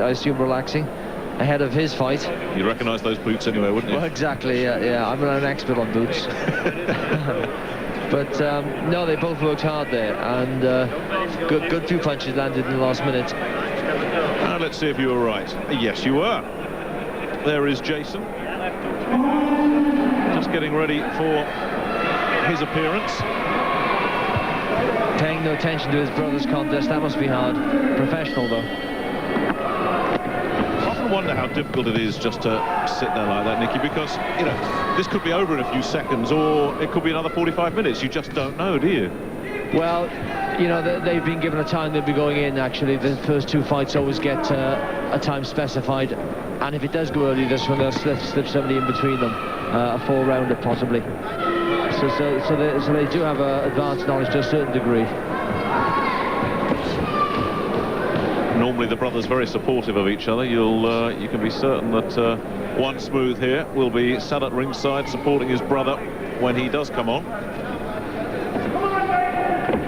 I assume, relaxing ahead of his fight. You'd recognise those boots anyway, wouldn't you? Well, exactly, yeah. I'm an expert on boots. But no, they both worked hard there, and good few punches landed in the last minute. Let's see if you were right. Yes, you were. There is Jason, just getting ready for his appearance. Paying no attention to his brother's contest. That must be hard. Professional, though. I often wonder how difficult it is just to sit there like that, Nicky, because, you know, this could be over in a few seconds, or it could be another 45 minutes. You just don't know, do you? Well, you know, they've been given a time they'll be going in, actually. The first two fights always get a time specified, and if it does go early, this one, they'll slip somebody in between them, a 4-rounder possibly. So they do have advanced knowledge to a certain degree. Normally the brothers very supportive of each other. You can be certain that One Smooth here will be sat at ringside supporting his brother when he does come on.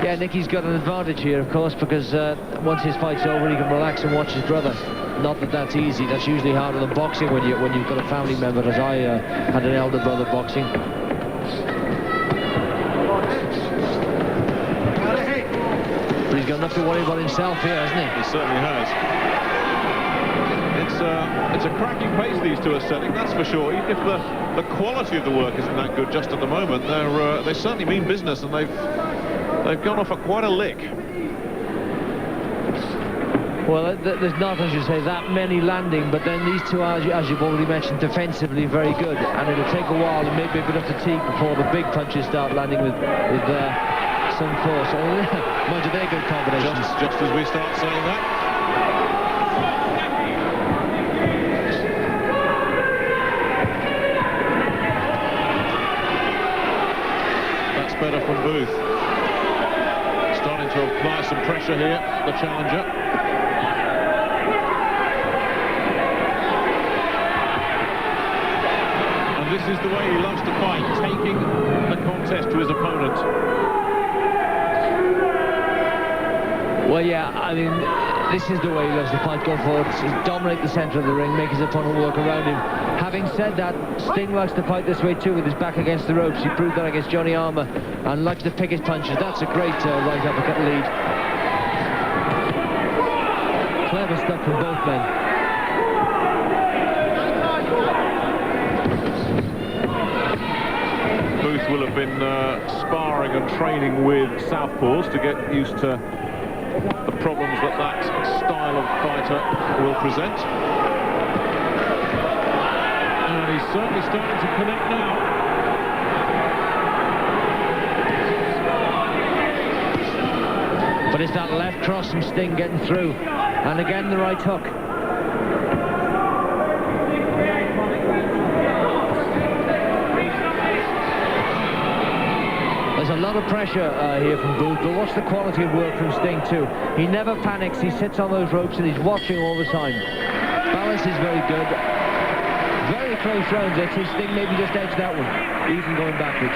Yeah, Nicky's got an advantage here, of course, because once his fight's over, he can relax and watch his brother. Not that that's easy. That's usually harder than boxing when you've got a family member, as I had an elder brother boxing. But he's got enough to worry about himself here, hasn't he? He certainly has. It's a cracking pace these two are setting, that's for sure. Even if the quality of the work isn't that good just at the moment, they certainly mean business, and they've gone off at quite a lick. Well, there's not, as you say, that many landing, but then these two are, as you've already mentioned, defensively very good, and it'll take a while and maybe a bit of fatigue before the big punches start landing with some force. Mind you, they're good combinations. Just as we start saying that. That's better from Booth. Starting to apply some pressure here, the challenger. And this is the way he loves to fight, taking the contest to his opponent. Well, yeah, I mean, this is the way he loves to fight. Go forward, dominate the centre of the ring, make his opponent work around him. Having said that, Sting likes to fight this way too, with his back against the ropes. He proved that against Johnny Armour, and likes to pick his punches. That's a great right uppercut lead. Clever stuff from both men. Booth will have been sparring and training with southpaws to get used to the problems that style of fighter will present. And he's certainly starting to connect now. But it's that left cross from Sting getting through, and again the right hook. There's a lot of pressure here from Booth, but what's the quality of work from Sting too? He never panics, he sits on those ropes and he's watching all the time. Balance is very good. Very close rounds. I see Sting maybe just edged that one, even going backwards.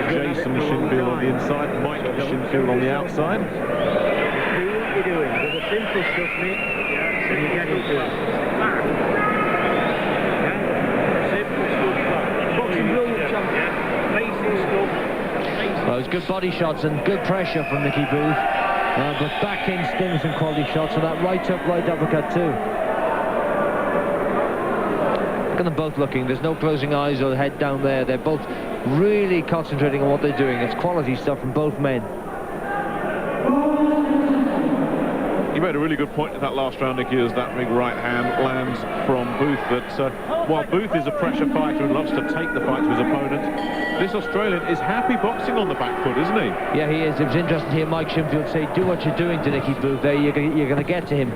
Jason Shinfield on the inside, Mike Shinfield on the outside. Do what you're doing. There's a simple stuff, mate. And you get into it. Simple stuff. Boxing brilliant, champion. Basic stuff. Well, it was good body shots and good pressure from Nicky Booth. But back in Sting some quality shots, and that right uppercut too. Look at them both looking. There's no closing eyes or head down there. They're both really concentrating on what they're doing. It's quality stuff from both men. You made a really good point in that last round, Nicky, as that big right hand lands from Booth. That while Booth is a pressure fighter and loves to take the fight to his opponent, this Australian is happy boxing on the back foot, isn't he? Yeah, he is. It was interesting to hear Mike Shinfield say, do what you're doing to Nicky Booth there. You're going to get to him.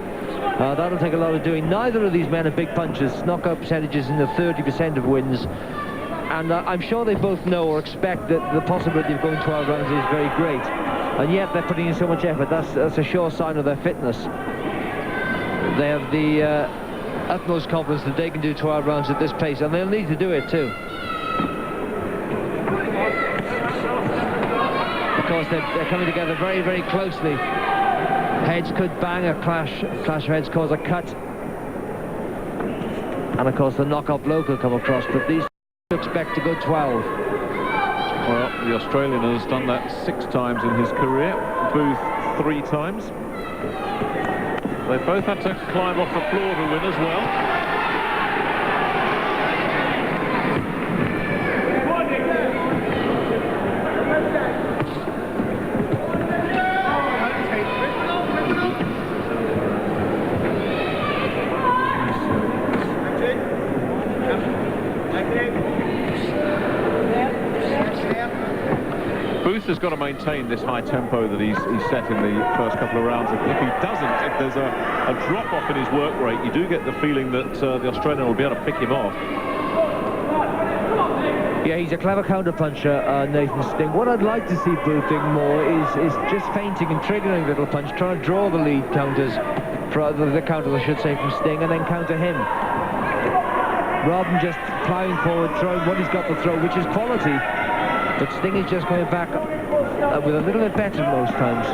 That'll take a lot of doing. Neither of these men are big punchers. Knockout percentages in the 30% of wins. And I'm sure they both know or expect that the possibility of going 12 rounds is very great. And yet they're putting in so much effort. That's a sure sign of their fitness. They have the utmost confidence that they can do 12 rounds at this pace, and they'll need to do it too. course, they're coming together very, very closely. Heads could bang, a clash of heads cause a cut. And of course the knockout blow could come across, but these expect a good 12. Well, the Australian has done that 6 times in his career, Booth 3 times. They both had to climb off the floor to win as well. Booth has got to maintain this high tempo that he's set in the first couple of rounds. If he doesn't, if there's a drop-off in his work rate, you do get the feeling that the Australian will be able to pick him off. Yeah, he's a clever counter-puncher, Nathan Sting. What I'd like to see Booth doing more is just feinting and triggering little punch, trying to draw the lead counters, the counters I should say, from Sting, and then counter him. Rather than just ploughing forward, throwing what he's got to throw, which is quality. But Sting is just going back with a little bit better most times.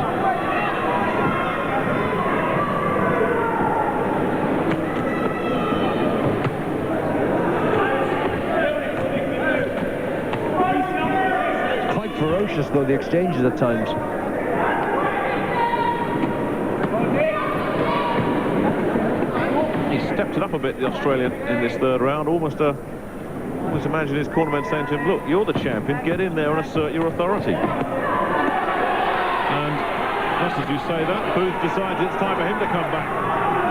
Quite ferocious, though, the exchanges at times. He stepped it up a bit, the Australian, in this third round. Almost imagine his cornerman saying to him, look, you're the champion, get in there and assert your authority. And just as you say that, Booth decides it's time for him to come back.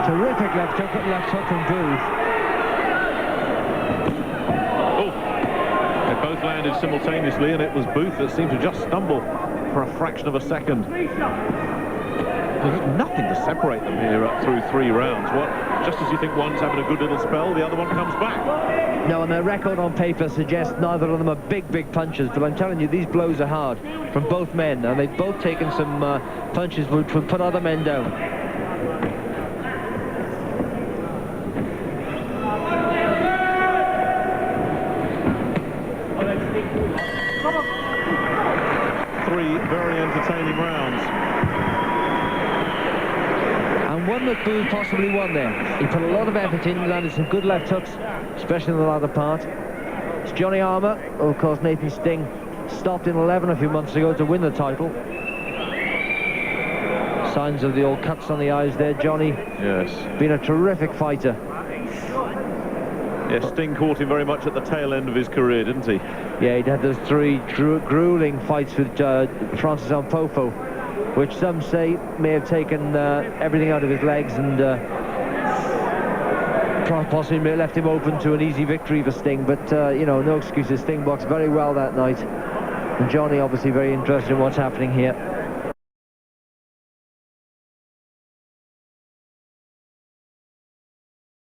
Terrific left hook from Booth. Oh, they both landed simultaneously, and it was Booth that seemed to just stumble for a fraction of a second. There's nothing to separate them here up through 3 rounds. Just as you think one's having a good little spell, the other one comes back. No, and their record on paper suggests neither of them are big punches, but I'm telling you, these blows are hard from both men, and they've both taken some punches which would put other men down. Three very entertaining rounds. And one that Booth possibly won there. He put a lot of effort in, landed some good left hooks, especially in the latter part. It's Johnny Armour, who, of course, Nathan Sting stopped in 11 a few months ago to win the title. Signs of the old cuts on the eyes there. Johnny, yes, been a terrific fighter. Yes, Sting caught him very much at the tail end of his career, didn't he? Yeah, he'd had those 3 grueling fights with Francis Ampofo, which some say may have taken everything out of his legs and possibly may have left him open to an easy victory for Sting, but you know, no excuses. Sting boxed very well that night, and Johnny obviously very interested in what's happening here.